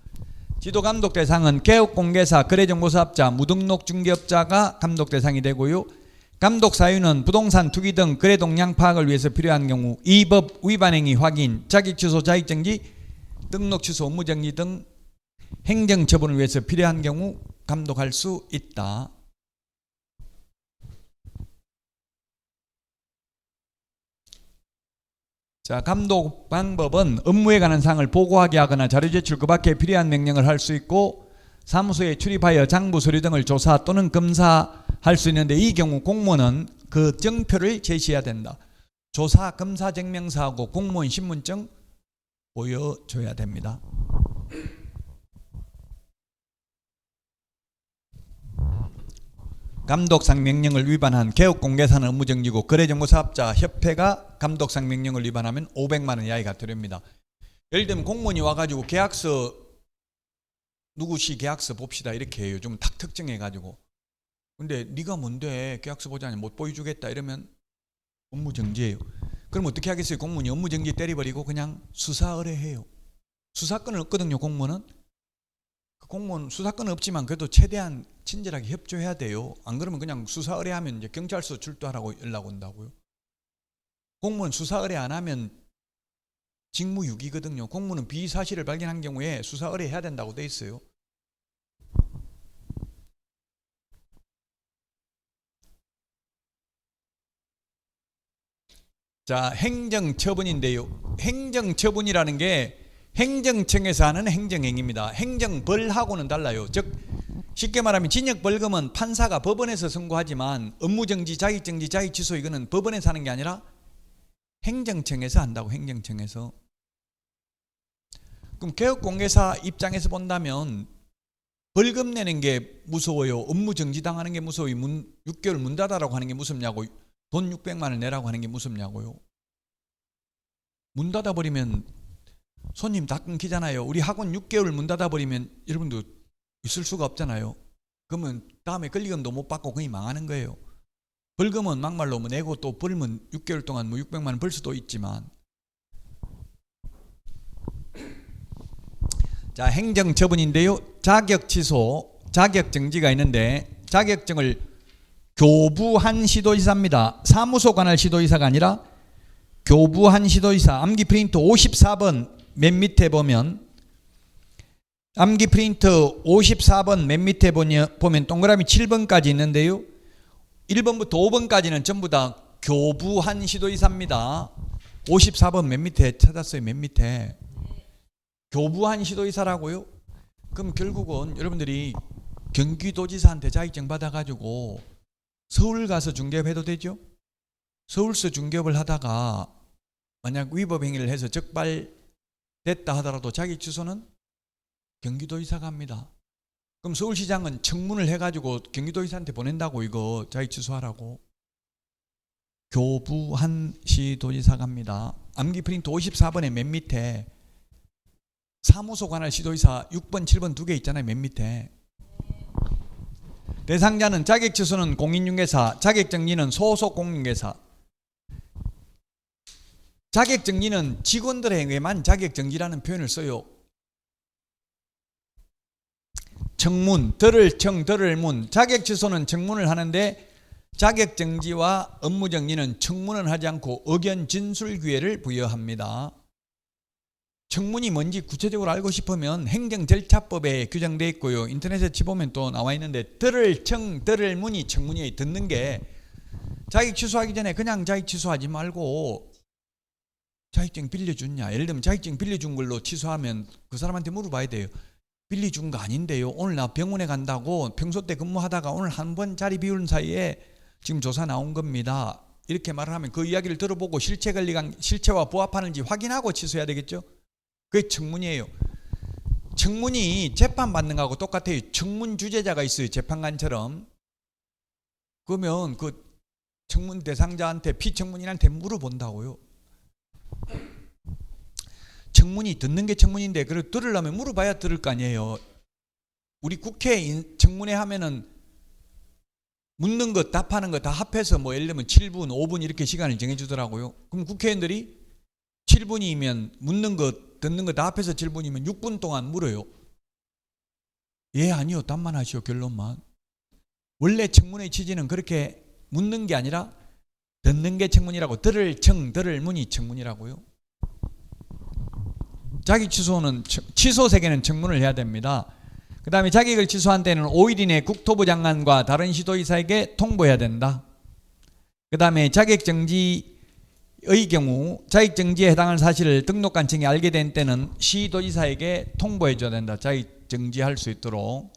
지도감독 대상은 개업공개사, 거래정보사업자, 무등록 중개업자가 감독 대상이 되고요. 감독 사유는 부동산 투기 등 거래 동향 파악을 위해서 필요한 경우, 이 법 위반 행위 확인, 자격 취소, 자격 정지, 등록 취소, 업무 정지 등 행정 처분을 위해서 필요한 경우 감독할 수 있다. 자, 감독 방법은 업무에 관한 사항을 보고하게 하거나 자료 제출 그 밖에 필요한 명령을 할 수 있고, 사무소에 출입하여 장부 서류 등을 조사 또는 검사할 수 있는데, 이 경우 공무원은 그 정표를 제시해야 된다. 조사, 검사 증명서하고 공무원 신분증 보여줘야 됩니다. 감독상 명령을 위반한 개업공개사는 업무정지고, 거래정보사업자 협회가 감독상 명령을 위반하면 500만 원 이하의 과태료입니다. 예를 들면 공무원이 와가지고 계약서, 누구시 계약서 봅시다 이렇게 해요. 좀 탁 특정해가지고. 근데 네가 뭔데 계약서 보자니 못 보여주겠다 이러면 업무정지예요. 그럼 어떻게 하겠어요? 공무원이 업무정지 때려버리고 그냥 수사 의뢰해요. 수사권은 없거든요. 공무원은. 공무원 수사권은 없지만 그래도 최대한 친절하게 협조해야 돼요. 안 그러면 그냥 수사 의뢰하면 이제 경찰서 출두하라고 연락 온다고요. 공무원 수사 의뢰 안 하면 직무유기거든요. 공무원은 비사실을 발견한 경우에 수사 의뢰해야 된다고 돼 있어요. 자, 행정처분인데요. 행정처분이라는 게 행정청에서 하는 행정행위입니다. 행정벌하고는 달라요. 즉 쉽게 말하면 징역벌금은 판사가 법원에서 선고하지만 업무정지, 자격정지, 자격취소 이거는 법원에서 하는 게 아니라 행정청에서 한다고. 행정청에서. 그럼 개업공개사 입장에서 본다면 벌금 내는 게 무서워요? 업무정지 당하는 게 무서워요? 6개월 문 닫아라고 하는 게 무섭냐고? 돈 600만 원 내라고 하는 게 무섭냐고요? 문 닫아버리면 손님 다 끊기잖아요. 우리 학원 6개월 문 닫아버리면 여러분도 있을 수가 없잖아요. 그러면 다음에 권리금도 못 받고 거의 망하는 거예요. 벌금은 막말로 뭐 내고 또 벌면 6개월 동안 뭐 600만 원 벌 수도 있지만. 자, 행정처분인데요. 자격취소, 자격정지가 있는데 자격증을 교부한 시도지사입니다. 사무소 관할 시도지사가 아니라 교부한 시도지사. 암기 프린트 54번 맨 밑에 보면, 암기 프린트 54번 맨 밑에 보면 동그라미 7번까지 있는데요. 1번부터 5번까지는 전부 다 교부한 시도지사입니다. 54번 맨 밑에 찾았어요. 맨 밑에 교부한 시도지사라고요. 그럼 결국은 여러분들이 경기도지사한테 자격증 받아가지고 서울 가서 중개업해도 되죠? 서울서 중개업을 하다가 만약 위법 행위를 해서 적발됐다 하더라도 자격 취소는 경기도지사가 합니다. 그럼 서울시장은 청문을 해가지고 경기도지사한테 보낸다고, 이거 자격 취소하라고. 교부한 시도지사가 합니다. 암기 프린트 54번의 맨 밑에 사무소 관할 시도지사 6번, 7번 두 개 있잖아요. 맨 밑에. 대상자는 자격 취소는 공인중개사, 자격 정지는 소속 공인중개사. 자격 정지는 직원들에게만 자격 정지라는 표현을 써요. 청문, 들을 청, 들을 문. 자격 취소는 청문을 하는데 자격 정지와 업무 정지는 청문은 하지 않고 의견 진술 기회를 부여합니다. 청문이 뭔지 구체적으로 알고 싶으면 행정절차법에 규정되어 있고요. 인터넷에 치보면 또 나와 있는데, 들을 청, 들을 문이 청문이에요. 듣는 게. 자격 취소하기 전에 그냥 자격 취소하지 말고 자격증 빌려줬냐. 예를 들면 자격증 빌려준 걸로 취소하면 그 사람한테 물어봐야 돼요. 빌려준 거 아닌데요. 오늘 나 병원에 간다고 평소 때 근무하다가 오늘 한 번 자리 비우는 사이에 지금 조사 나온 겁니다. 이렇게 말을 하면 그 이야기를 들어보고 실체와 부합하는지 확인하고 취소해야 되겠죠. 그게 청문이에요. 청문이 재판받는 거하고 똑같아요. 청문 주재자가 있어요. 재판관처럼. 그러면 그 청문 대상자한테, 피청문인한테 물어본다고요. 청문이 듣는 게 청문인데, 그걸 들으려면 물어봐야 들을 거 아니에요. 우리 국회 청문회 하면은 묻는 것, 답하는 것 다 합해서 뭐 예를 들면 7분, 5분 이렇게 시간을 정해주더라고요. 그럼 국회의원들이 7분이면 묻는 것, 듣는 것 다 합해서 7분이면 6분 동안 물어요. 예, 아니요, 답만 하시오, 결론만. 원래 청문의 취지는 그렇게 묻는 게 아니라 듣는 게 청문이라고. 들을 청, 들을 문이 청문이라고요. 자격 취소는, 취소 세계는 청문을 해야 됩니다. 그 다음에 자격을 취소한 때는 5일 이내 국토부 장관과 다른 시도지사에게 통보해야 된다. 그 다음에 자격정지의 경우 자격정지에 해당하는 사실을 등록관청이 알게 된 때는 시도지사에게 통보해 줘야 된다. 자격정지할 수 있도록.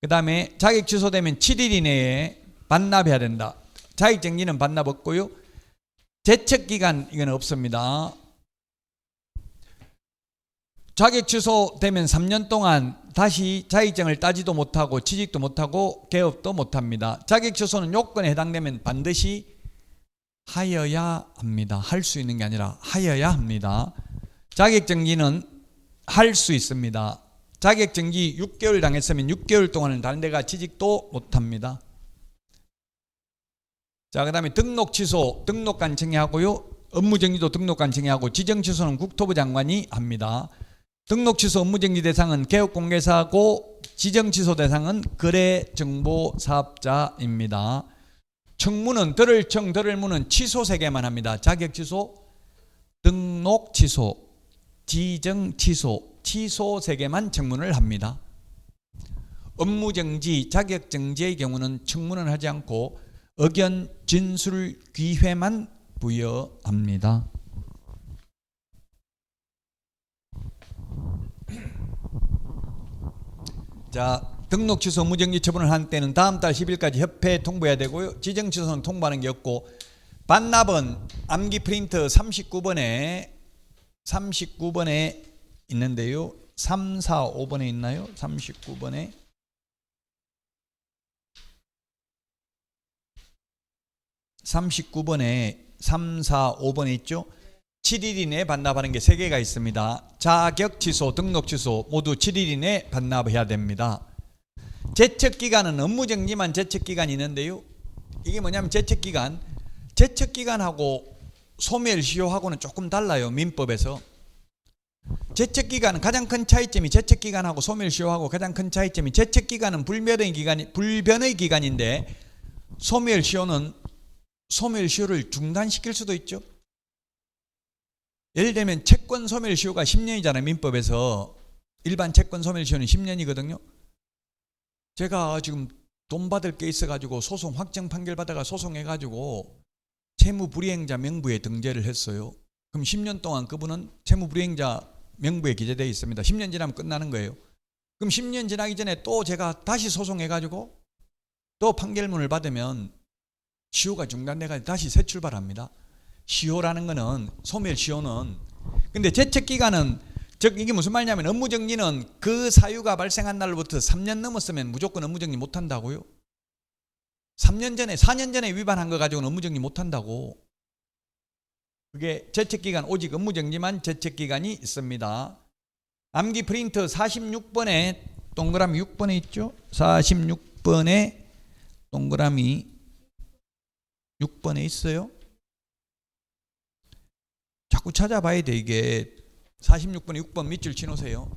그 다음에 자격 취소되면 7일 이내에 반납해야 된다. 자격정지는 반납 없고요. 제척기간 이건 없습니다. 자격 취소되면 3년 동안 다시 자격증을 따지도 못하고 취직도 못하고 개업도 못합니다. 자격 취소는 요건에 해당되면 반드시 하여야 합니다. 할 수 있는 게 아니라 하여야 합니다. 자격정지는 할 수 있습니다. 자격정지 6개월 당했으면 6개월 동안은 다른 데가 취직도 못합니다. 자, 그 다음에 등록 취소, 등록관청이 하고요. 업무정지도 등록관청이 하고, 지정취소는 국토부 장관이 합니다. 등록 취소 업무정지 대상은 개업공개사고, 지정취소 대상은 거래정보사업자입니다. 청문은 들을 청, 들을 문은 취소 세 개만 합니다. 자격 취소, 등록 취소, 지정 취소, 취소 세 개만 청문을 합니다. 업무정지, 자격정지의 경우는 청문은 하지 않고 의견 진술 기회만 부여합니다. 자, 등록 취소 업무정지 처분을 한 때는 다음 달 10일까지 협회에 통보해야 되고요. 지정 취소는 통보하는 게 없고, 반납은 암기 프린트 39번에 있는데요. 3, 4, 5번에 있나요? 39번에 3, 4, 5번에 있죠. 7일 이내에 반납하는 게 3개가 있습니다. 자격 취소, 등록 취소 모두 7일 이내에 반납해야 됩니다. 제척기간은 업무정지만 제척기간이 있는데요. 이게 뭐냐면 제척기간. 제척기간하고 소멸시효하고는 조금 달라요. 민법에서. 제척기간은 가장 큰 차이점이 제척기간하고 소멸시효하고 가장 큰 차이점이 제척기간은 불변의 기간인데 소멸시효는 소멸시효를 중단시킬 수도 있죠. 예를 들면 채권 소멸시효가 10년이잖아요. 민법에서. 일반 채권 소멸시효는 10년이거든요. 제가 지금 돈 받을 게 있어가지고 소송 확정 판결 받아가 소송해가지고 채무불이행자 명부에 등재를 했어요. 그럼 10년 동안 그분은 채무불이행자 명부에 기재되어 있습니다. 10년 지나면 끝나는 거예요. 그럼 10년 지나기 전에 또 제가 다시 소송해가지고 또 판결문을 받으면 시효가 중단돼가지고 다시 새 출발합니다. 시효라는 거는 소멸시효는. 근데 제척기간은 즉 이게 무슨 말이냐면 업무정지는 그 사유가 발생한 날로부터 3년 넘었으면 무조건 업무정지 못한다고요. 3년 전에 4년 전에 위반한 거 가지고는 업무정지 못한다고. 그게 제척기간 오직 업무정지만 제척기간이 있습니다. 암기 프린트 46번에 동그라미 6번에 있죠. 46번에 동그라미 6번에 있어요. 자꾸 찾아봐야 돼. 이게 46번에 6번 밑줄 치놓으세요.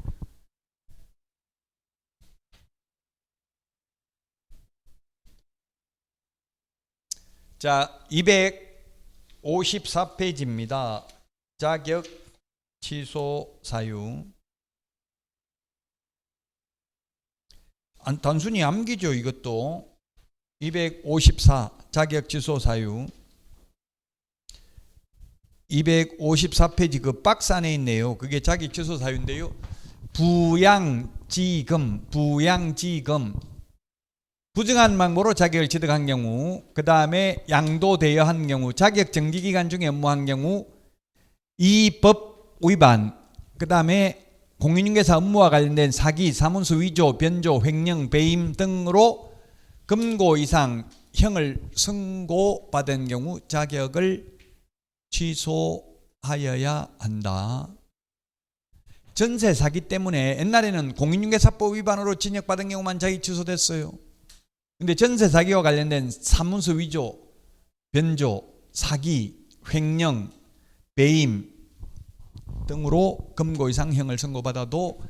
자, 254페이지입니다. 자격 취소 사유. 단순히 암기죠. 이것도 254 자격 취소 사유. 254페이지 그 박스 안에 있네요. 그게 자격 취소 사유인데요. 부양지금 부정한 방법으로 자격을 취득한 경우, 그 다음에 양도되어 한 경우, 자격 정지기간 중에 업무한 경우, 이 법 위반, 그 다음에 공인중개사 업무와 관련된 사기, 사문서 위조, 변조, 횡령, 배임 등으로 금고 이상 형을 선고받은 경우 자격을 취소하여야 한다. 전세 사기 때문에 옛날에는 공인중개사법 위반으로 징역받은 경우만 자격 취소됐어요. 근데 전세 사기와 관련된 사문서 위조, 변조, 사기, 횡령, 배임 등으로 금고 이상 형을 선고받아도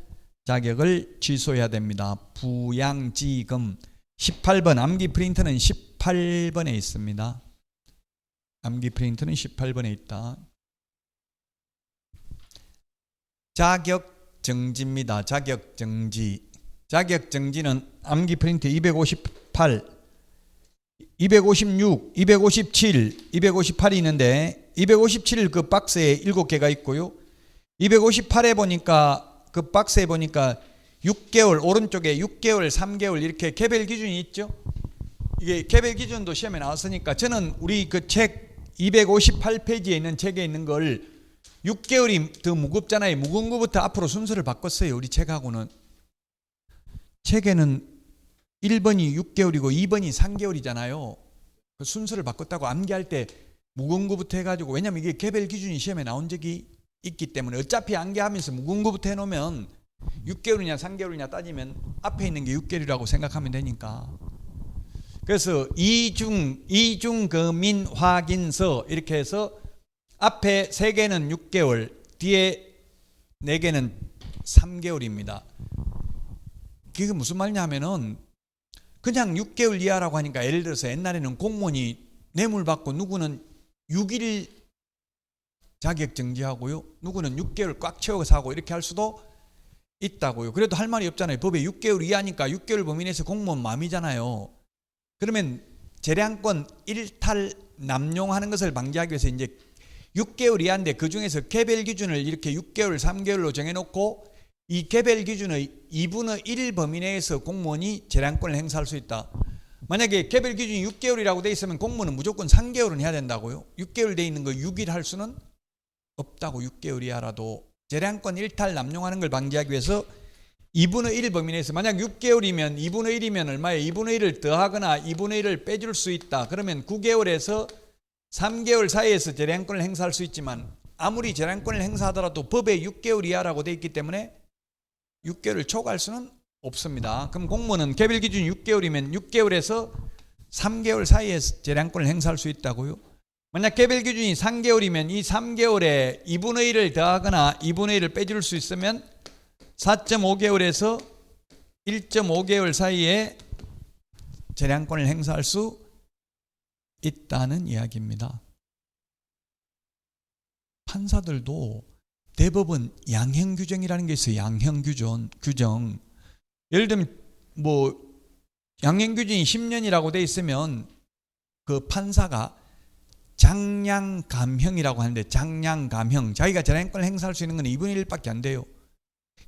자격을 취소해야 됩니다. 부양지금 18번 암기 프린트는 18번에 있습니다. 암기 프린트는 18번에 있다. 자격정지입니다. 자격정지. 자격정지는 암기 프린트 258, 256, 257, 258이 있는데 257 그 박스에 7개가 있고요. 258에 보니까 그 박스에 보니까 6개월 오른쪽에 6개월, 3개월 이렇게 개별 기준이 있죠. 이게 개별 기준도 시험에 나왔으니까 저는 우리 그 책 258페이지에 있는 책에 있는 걸 6개월이 더 무겁잖아요. 무거운 것부터 앞으로 순서를 바꿨어요. 우리 책하고는. 책에는 1번이 6개월이고 2번이 3개월이잖아요. 그 순서를 바꿨다고 암기할 때 무거운 것부터 해가지고, 왜냐면 이게 개별 기준이 시험에 나온 적이 있기 때문에 어차피 암기하면서 무거운 것부터 해놓으면 6개월이냐 3개월이냐 따지면 앞에 있는 게 6개월이라고 생각하면 되니까. 그래서 이중 금인 확인서 이렇게 해서 앞에 3개는 6개월, 뒤에 4개는 3개월입니다. 그게 무슨 말이냐면은 그냥 6개월 이하라고 하니까, 예를 들어서 옛날에는 공무원이 뇌물 받고 누구는 6일 자격 정지하고요, 누구는 6개월 꽉 채워서 하고 이렇게 할 수도 있다고요. 그래도 할 말이 없잖아요. 법에 6개월 이하니까 6개월 범위 내에서 공무원 맘이잖아요. 그러면 재량권 일탈 남용하는 것을 방지하기 위해서 이제 6개월 이하인데 그 중에서 개별 기준을 이렇게 6개월, 3개월로 정해놓고 이 개별 기준의 2분의 1 범위 내에서 공무원이 재량권을 행사할 수 있다. 만약에 개별 기준이 6개월이라고 돼 있으면 공무원은 무조건 3개월은 해야 된다고요. 6개월 돼 있는 거 6일 할 수는 없다고. 6개월 이하라도 재량권 일탈 남용하는 걸 방지하기 위해서 2분의 1 범위 내에서, 만약 6개월이면 2분의 1이면 얼마예요? 2분의 1을 더하거나 2분의 1을 빼줄 수 있다. 그러면 9개월에서 3개월 사이에서 재량권을 행사할 수 있지만, 아무리 재량권을 행사하더라도 법에 6개월 이하라고 돼 있기 때문에 6개월을 초과할 수는 없습니다. 그럼 공무원은 개별 기준이 6개월이면 6개월에서 3개월 사이에 재량권을 행사할 수 있다고요? 만약 개별 기준이 3개월이면 이 3개월에 2분의 1을 더하거나 2분의 1을 빼줄 수 있으면 4.5개월에서 1.5개월 사이에 재량권을 행사할 수 있다는 이야기입니다. 판사들도 대법원 양형 규정이라는 게 있어요. 양형 규정. 예를 들면 양형 규정이 10년이라고 돼 있으면 그 판사가 장량감형이라고 하는데, 장량감형, 자기가 재량권을 행사할 수 있는 건 2분의 1밖에 안 돼요.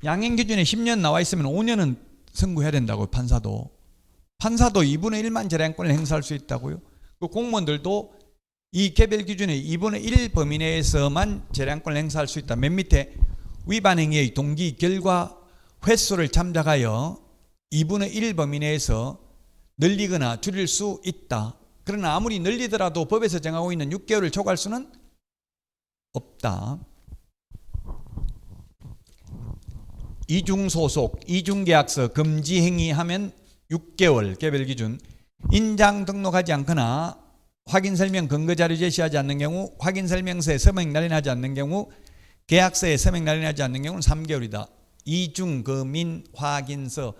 양형 기준에 10년 나와 있으면 5년은 선고해야 된다고요. 판사도 2분의 1만 재량권을 행사할 수 있다고요. 그 공무원들도 이 개별 기준의 2분의 1 범위 내에서만 재량권을 행사할 수 있다. 맨 밑에 위반 행위의 동기, 결과, 횟수를 참작하여 2분의 1 범위 내에서 늘리거나 줄일 수 있다. 그러나 아무리 늘리더라도 법에서 정하고 있는 6개월을 초과할 수는 없다. 이중소속, 이중계약서 금지 행위하면 6개월 개별 기준. 인장 등록하지 않거나 확인설명 근거자료 제시하지 않는 경우, 확인설명서에 서명 날인하지 않는 경우, 계약서에 서명 날인하지 않는 경우는 3개월이다. 이중금인 확인서,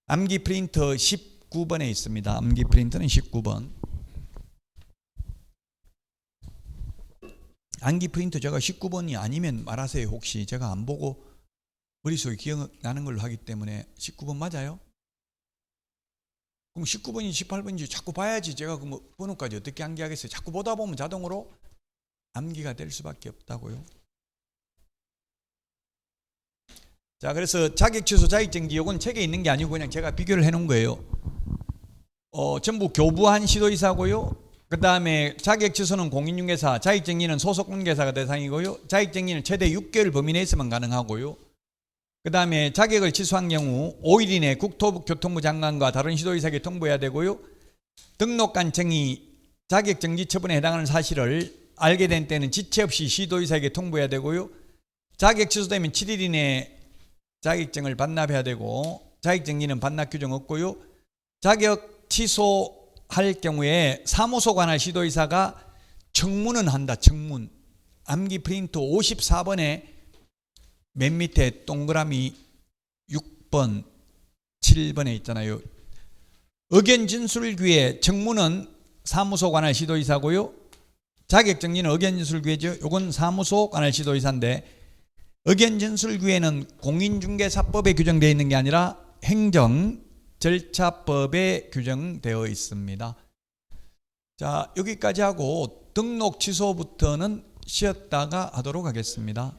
암기 프린터 19번에 있습니다. 암기 프린터는 19번. 암기 프린터 제가 19번이 아니면 말하세요. 혹시 제가 안 보고 머릿속에 기억나는 걸로 하기 때문에 19번 맞아요? 그럼 19번인지 18번인지 자꾸 봐야지 제가 그 번호까지 어떻게 암기하겠어요? 자꾸 보다 보면 자동으로 암기가 될 수밖에 없다고요. 자, 그래서 자격 취소, 자격정지 요건 책에 있는 게 아니고 그냥 제가 비교를 해놓은 거예요. 전부 교부한 시도이사고요. 그 다음에 자격 취소는 공인중개사, 자격정지는 소속공개사가 대상이고요. 자격정지는 최대 6개월 범위 내에서만 가능하고요. 그 다음에 자격을 취소한 경우 5일 이내 국토교통부 장관과 다른 시도이사에게 통보해야 되고요. 등록관 정의, 자격정지 처분에 해당하는 사실을 알게 된 때는 지체 없이 시도이사에게 통보해야 되고요. 자격 취소되면 7일 이내 자격증을 반납해야 되고, 자격정지는 반납 규정 없고요. 자격 취소할 경우에 사무소 관할 시도이사가 청문은 한다. 청문. 암기 프린터 54번에 맨 밑에 동그라미 6번, 7번에 있잖아요. 의견 진술 기회, 청문은 사무소 관할 시도이사고요. 자격정지는 의견 진술 기회죠. 이건 사무소 관할 시도이사인데, 의견 진술 기회는 공인중개사법에 규정되어 있는 게 아니라 행정절차법에 규정되어 있습니다. 자, 여기까지 하고 등록 취소부터는 쉬었다가 하도록 하겠습니다.